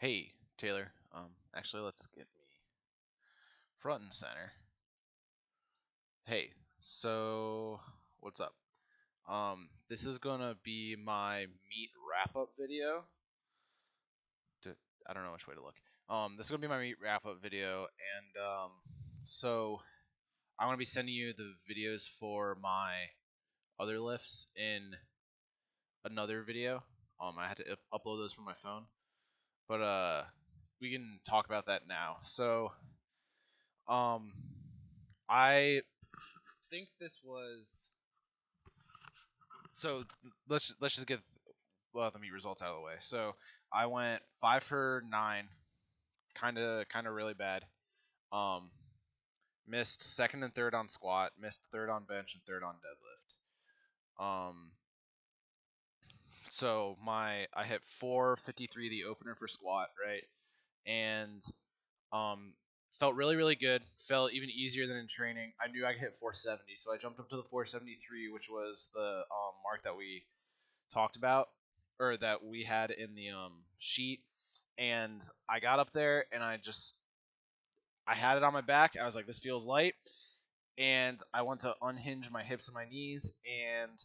Hey, Taylor. Actually, let's get me front and center. Hey, so what's up? This is gonna be my meet wrap up video. To, I don't know which way to look. This is gonna be my meet wrap up video, and so I'm gonna be sending you the videos for my other lifts in another video. I had to upload those from my phone, but we can talk about that now. So, um, I think this was so. Let's just get the meet results out of the way. So I went 5 for 9, kind of really bad. Um, Missed second and third on squat, missed third on bench, and third on deadlift. So I hit 453 the opener for squat, right, and um felt really good. Felt even easier than in training. I knew I could hit 470, so I jumped up to the 473, which was the mark that we talked about or that we had in the sheet. And I got up there and I had it on my back. I was like, this feels light. And I went to unhinge my hips and my knees, and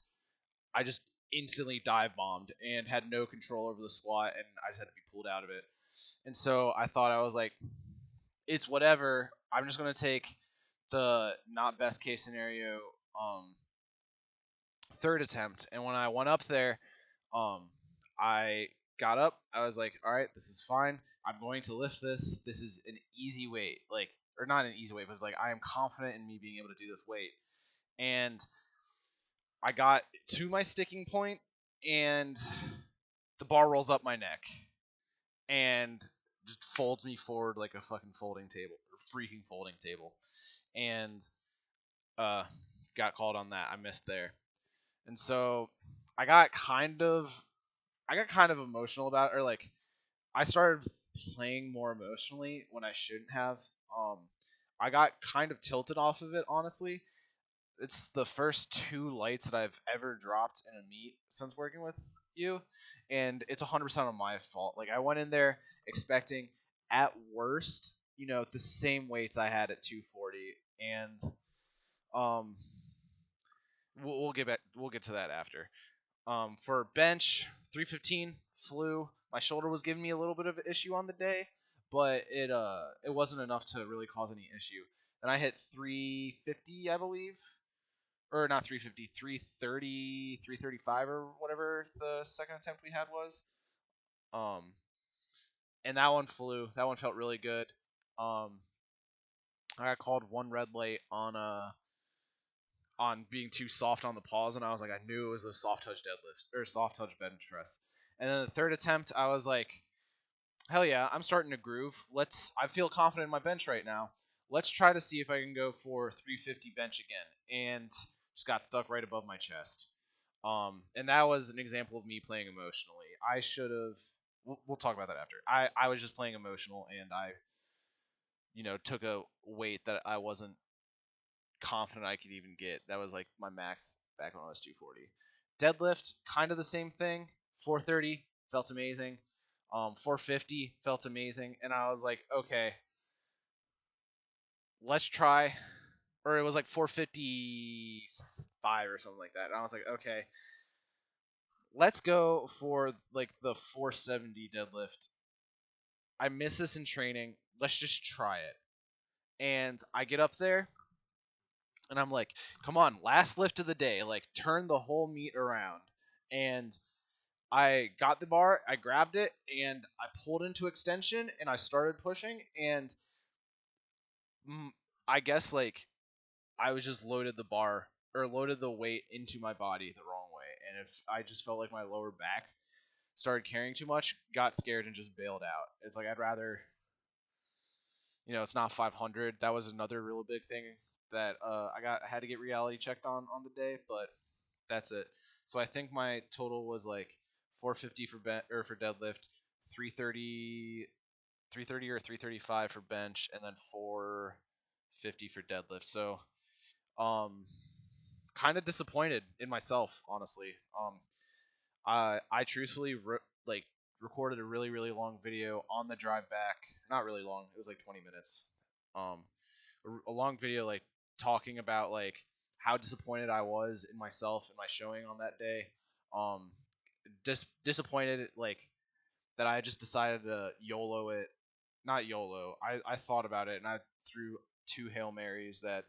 I just instantly dive bombed and had no control over the squat, and I just had to be pulled out of it. And so I thought, I was like, it's whatever. I'm just gonna take the not best case scenario um third attempt. And when I went up there, um I got up. I was like, all right, this is fine. I'm going to lift this. This is an easy weight, like, or not an easy weight, but it's like I am confident in me being able to do this weight. And I got to my sticking point, and the bar rolls up my neck and just folds me forward like a fucking folding table, or freaking folding table. And uh, got called on that. I missed there, and so I got kind of I got kind of emotional about it, or like I started playing more emotionally when I shouldn't have. Um, I got kind of tilted off of it, honestly. It's the first two lights that I've ever dropped in a meet since working with you, and it's 100% on my fault. Like, I went in there expecting, at worst, the same weights I had at 240, and um, we'll get to that after. For bench, 315 flew. My shoulder was giving me a little bit of an issue on the day, but it wasn't enough to really cause any issue. Then I hit 350, I believe, or not 350, 330, 335, or whatever the second attempt we had was. Um, and that one flew. That one felt really good. Um, I got called one red light on being too soft on the pause, and I was like, I knew it was a soft touch deadlift or soft touch bench press. And then the third attempt, I was like, hell yeah, I'm starting to groove. I feel confident in my bench right now. Let's try to see if I can go for 350 bench again, and just got stuck right above my chest. And that was an example of me playing emotionally. I should have. We'll talk about that after. I was just playing emotional, and I took a weight that I wasn't confident I could even get. That was like my max back when I was 240. Deadlift, kind of the same thing. 430 felt amazing. 450 felt amazing, and I was like, okay, let's try. Or it was like 455 or something like that. And I was like, okay, let's go for like the 470 deadlift. I miss this in training. Let's just try it. And I get up there and I'm like, come on, last lift of the day, like turn the whole meet around. And I got the bar, I grabbed it, and I pulled into extension, and I started pushing, and mm, I guess like I was just loaded the bar or loaded the weight into my body the wrong way, and if I just felt like my lower back started carrying too much, got scared and just bailed out. It's like I'd rather, it's not 500. That was another real big thing that I had to get reality checked on the day, but that's it. So I think my total was like 450 for for deadlift, 330, 330 or 335 for bench, and then 450 for deadlift. So um, kind of disappointed in myself, honestly. I truthfully like recorded a really really long video on the drive back. Not really long. It was like 20 minutes. Um, a long video like talking about like how disappointed I was in myself and my showing on that day. Um, disappointed like that I just decided to YOLO it. Not YOLO. I thought about it and I threw two Hail Marys that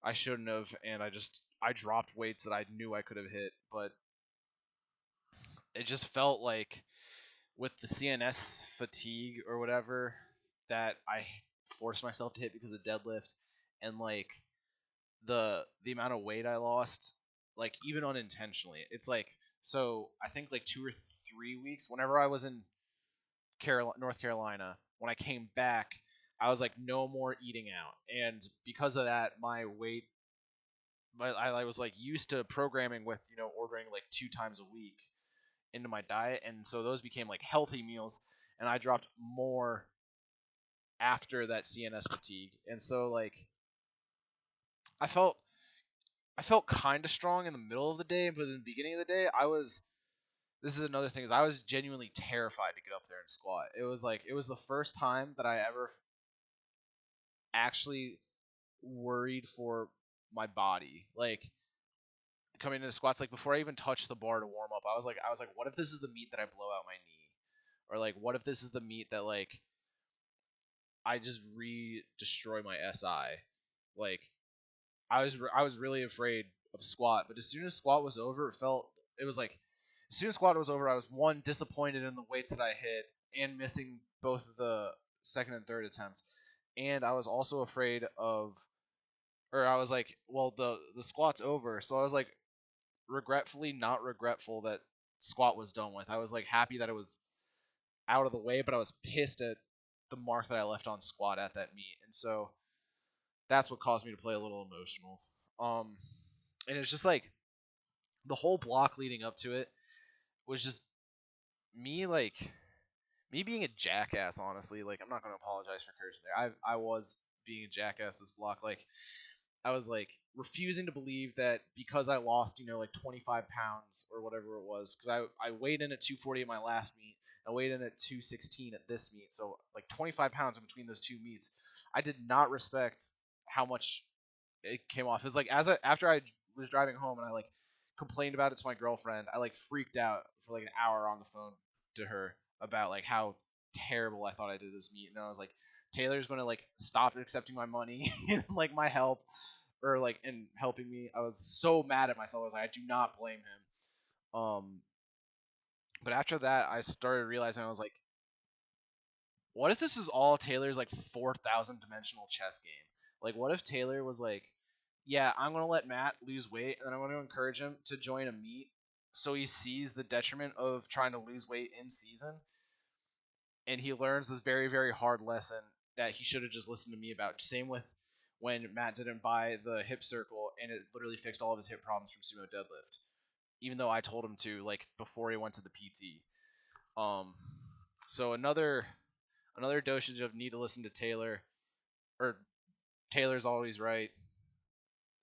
I shouldn't have, and I dropped weights that I knew I could have hit, but it just felt like with the CNS fatigue or whatever that I forced myself to hit because of deadlift, and like the amount of weight I lost, like even unintentionally. It's like, so I think like 2 or 3 weeks whenever I was in North Carolina, when I came back, I was like no more eating out, and because of that, my weight. I was like used to programming with ordering like 2 times a week into my diet, and so those became like healthy meals, and I dropped more after that CNS fatigue, and so like I felt I felt kind of strong in the middle of the day, but in the beginning of the day, I was. This is another thing is I was genuinely terrified to get up there and squat. It was the first time that I ever actually worried for my body. Like coming into squats, like before I even touched the bar to warm up, I was like, what if this is the meat that I blow out my knee, or like what if this is the meat that like I just destroy my SI. Like I was really afraid of squat, but as soon as squat was over, it was like as soon as squat was over, I was one disappointed in the weights that I hit and missing both of the second and third attempts, and I was also afraid of, or I was like, well the squat's over, so I was like regretfully not regretful that squat was done with. I was like happy that it was out of the way, but I was pissed at the mark that I left on squat at that meet, and so that's what caused me to play a little emotional. Um, and it's just like the whole block leading up to it was just me like me being a jackass. Honestly, like I'm not gonna apologize for cursing there. I was being a jackass this block. Like I was like refusing to believe that because I lost, like 25 pounds or whatever it was, because I weighed in at 240 at my last meet. I weighed in at 216 at this meet, so like 25 pounds in between those two meets. I did not respect how much it came off. It was like after I was driving home and I like complained about it to my girlfriend, I like freaked out for like an hour on the phone to her about like how terrible I thought I did this meet, and I was like, Taylor's gonna like stop accepting my money and like my help or like and helping me. I was so mad at myself. I was like, I do not blame him. But after that, I started realizing I was like, what if this is all Taylor's like 4,000 dimensional chess game? Like, what if Taylor was like, yeah, I'm gonna let Matt lose weight, and then I'm gonna encourage him to join a meet, so he sees the detriment of trying to lose weight in season, and he learns this very very hard lesson that he should have just listened to me about. Same with when Matt didn't buy the hip circle, and it literally fixed all of his hip problems from sumo deadlift, even though I told him to like before he went to the PT. Um, so another dosage of need to listen to Taylor, or Taylor's always right,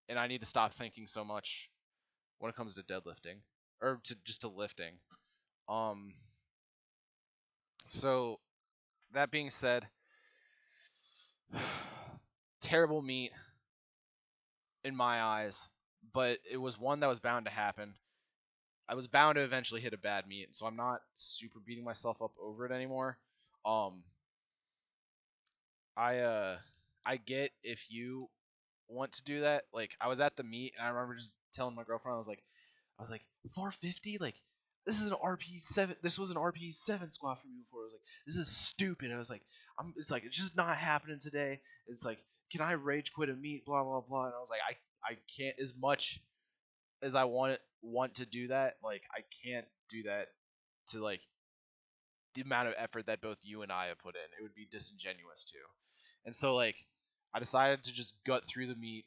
and I need to stop thinking so much when it comes to deadlifting or to just to lifting. Um, so that being said, terrible meet in my eyes, but it was one that was bound to happen. I was bound to eventually hit a bad meet, so I'm not super beating myself up over it anymore. Um, I I get if you want to do that. Like I was at the meet and I remember just telling my girlfriend I was like 450, like this is an RP7. This was an RP7 squat for me before. I was like, this is stupid. I was like, it's like it's just not happening today. It's like, can I rage quit a meet? Blah blah blah. And I was like, I can't, as much as I want to do that. Like I can't do that to like the amount of effort that both you and I have put in. It would be disingenuous too. And so like I decided to just gut through the meet,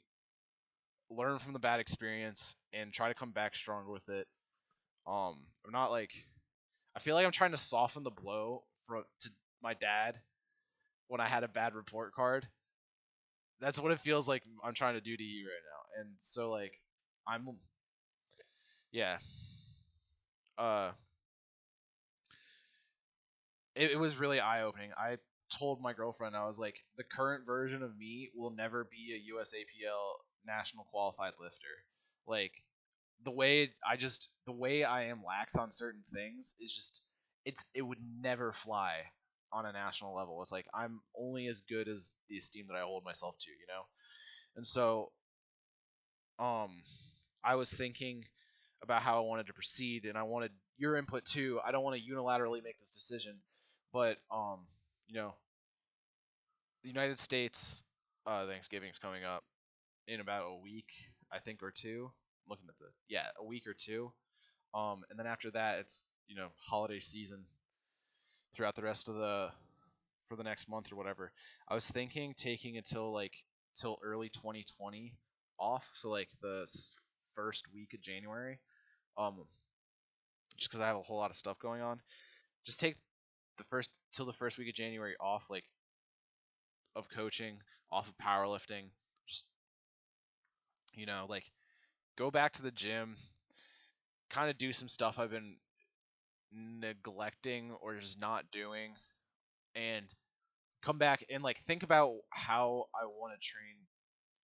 learn from the bad experience, and try to come back stronger with it. I'm not like I feel like I'm trying to soften the blow to my dad when I had a bad report card. That's what it feels like I'm trying to do to you right now. And so like I'm yeah. Uh it was really eye opening. I told my girlfriend, I was like, the current version of me will never be a USAPL national qualified lifter. Like the way I am lax on certain things is just it would never fly on a national level. It's like I'm only as good as the esteem that I hold myself to, you know? And so um I was thinking about how I wanted to proceed, and I wanted your input too. I don't want to unilaterally make this decision, but you know, the United States Thanksgiving's coming up in about a week, I think, or two. I'm looking at a week or two. And then after that, it's holiday season throughout the rest of the for the next month or whatever. I was thinking taking until till early 2020 off, so like the first week of January, um, just because I have a whole lot of stuff going on. Just take the first week of January off, like of coaching, off of powerlifting, just like go back to the gym, kind of do some stuff I've been neglecting or just not doing, and come back and like think about how I want to train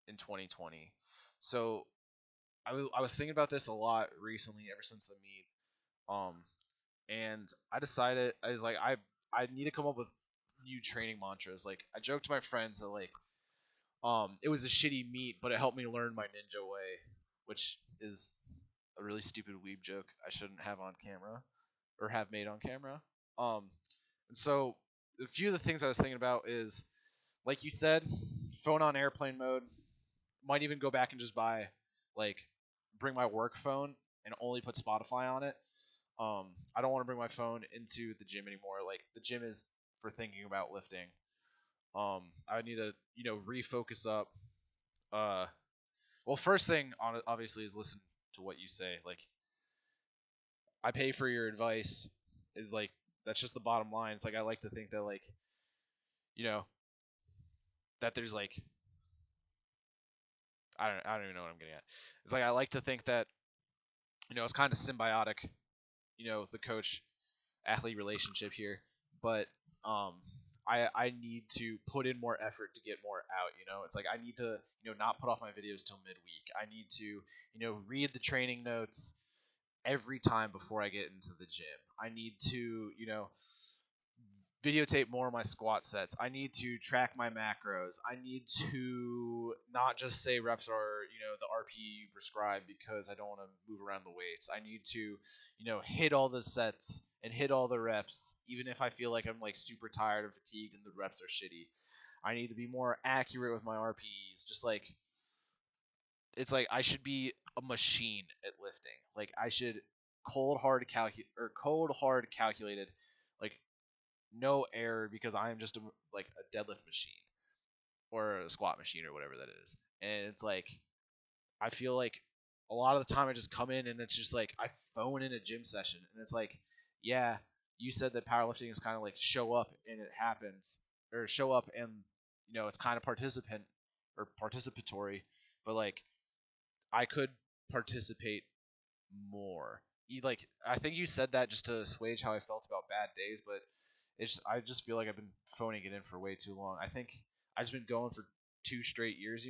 in 2020. So I was thinking about this a lot recently, ever since the meet. And I decided I was like I need to come up with new training mantras. Like I joked to my friends that like it was a shitty meet, but it helped me learn my ninja way, which is a really stupid weeb joke I shouldn't have on camera or have made on camera. Um, and so a few of the things I was thinking about is, like you said, phone on airplane mode. Might even go back and just like, bring my work phone and only put Spotify on it. I don't want to bring my phone into the gym anymore. Like the gym is for thinking about lifting. I need to refocus up. Uh, well, first thing on obviously is listen to what you say. Like I pay for your advice. Is like that's just the bottom line. It's like I like to think that like you know that there's like I don't even know what I'm getting at. It's like I like to think that it's kind of symbiotic. The coach athlete relationship here, but I need to put in more effort to get more out. It's like I need to not put off my videos till midweek. I need to read the training notes every time before I get into the gym. I need to videotape more of my squat sets. I need to track my macros. I need to not just say reps are, the RPE you prescribe because I don't want to move around the weights. I need to, hit all the sets and hit all the reps, even if I feel like I'm like super tired or fatigued and the reps are shitty. I need to be more accurate with my RPEs. Just like it's like I should be a machine at lifting. Like I should cold hard calculated, like no error because I am just like a deadlift machine or a squat machine or whatever that is. And it's like I feel like a lot of the time I just come in and it's just like I phone in a gym session and it's like, yeah, you said that powerlifting is kind of like show up and it happens, or show up and it's kind of participatory, but like I could participate more. Like I think you said that just to assuage how I felt about bad days, but I just feel like I've been phoning it in for way too long. I think I've just been going for 2 straight years,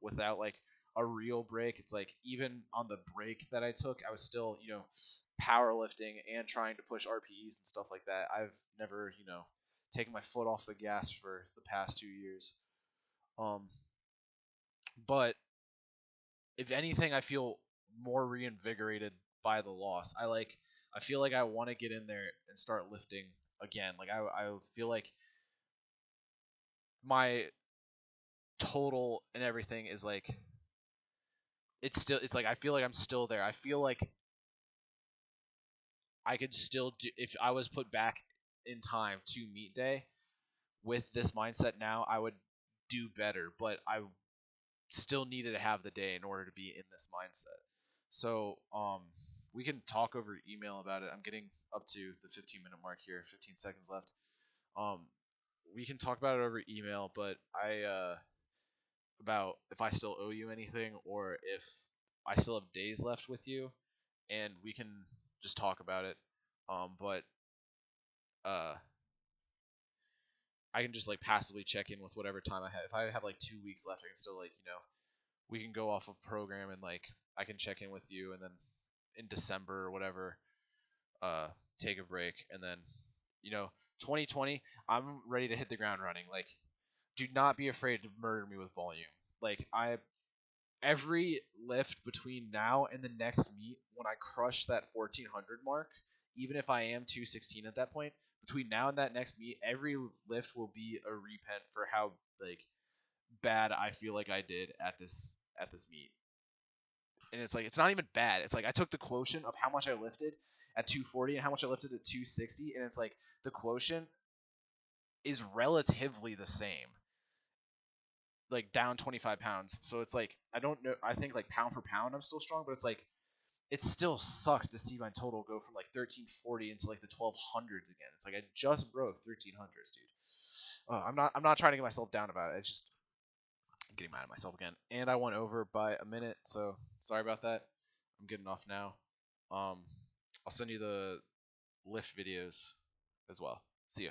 without like a real break. It's like even on the break that I took, I was still powerlifting and trying to push RPEs and stuff like that. I've never taken my foot off the gas for the past 2 years. Um, but if anything, I feel more reinvigorated by the loss. I feel like I want to get in there and start lifting again. Like I feel like my total and everything is like it's like I feel like I'm still there. I feel like I could still do if I was put back in time to meet day with this mindset now, I would do better, but I still needed to have the day in order to be in this mindset. So, we can talk over email about it. I'm getting up to the 15-minute mark here, 15 seconds left. Um, we can talk about it over email, but about if I still owe you anything or if I still have days left with you, and we can just talk about it. But uh, I can just like passively check in with whatever time I have. If I have like 2 weeks left, I can still like we can go off of program and like I can check in with you, and then in December or whatever, uh, take a break, and then 2020, I'm ready to hit the ground running. Like, do not be afraid to murder me with volume. Like every lift between now and the next meet, when I crush that 1400 mark, even if I am 216 at that point, between now and that next meet, every lift will be a repent for how like bad I feel like I did at this meet. And it's like it's not even bad. It's like I took the quotient of how much I lifted at 240 and how much I lifted at 260, and it's like the quotient is relatively the same, like down 25 pounds. So it's like I don't know. I think like pound for pound, I'm still strong, but it's like it still sucks to see my total go from like 1340 into like the 1200s again. It's like I just broke 1300s, dude. I'm not trying to get myself down about it. It's just I'm getting mad at myself again, and I went over by a minute, so sorry about that. I'm getting off now. I'll send you the lift videos as well. See ya.